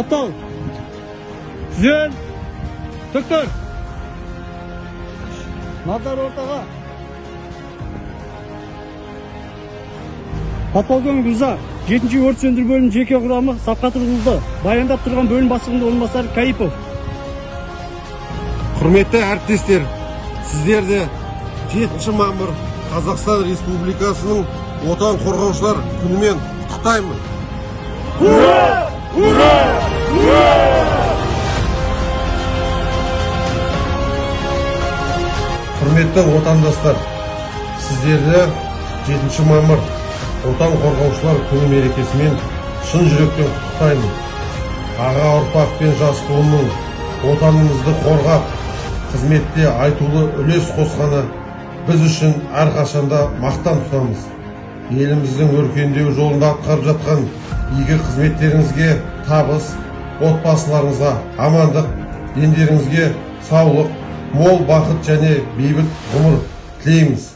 Тоқтал. Түзел. Төктөр. Назар ортаға. Подполковник Рза, 7-ші өрт сөндіру бөлім жеке құрамы сапқа тұрғызылды. Баяндап тұрған бөлім бастығының орынбасары Кайыпов. Құрметті әріптестер, сіздерді 7 мамыр Қазақстан Республикасының отан қорғаушылар күнімен құттықтаймын. Ура! Ура! Ура! Құрметті отандастар, сіздерді 7 мамыр отан қорғаушылар күні мерекесімен шын жүректен құттықтаймын. Аға ұрпақ пен жас буынның отанымызды қорғап, қызметте айтулы үлес қосқаны біз үшін әрқашанда мақтан тұтамыз. Еліміздің өркендеу жолында атқарып жатқан игі қызметтеріңізге табыс, отбасыларыңызға амандық, дендеріңізге саулық, мол бақыт және бейбіт ғұмыр тілейміз.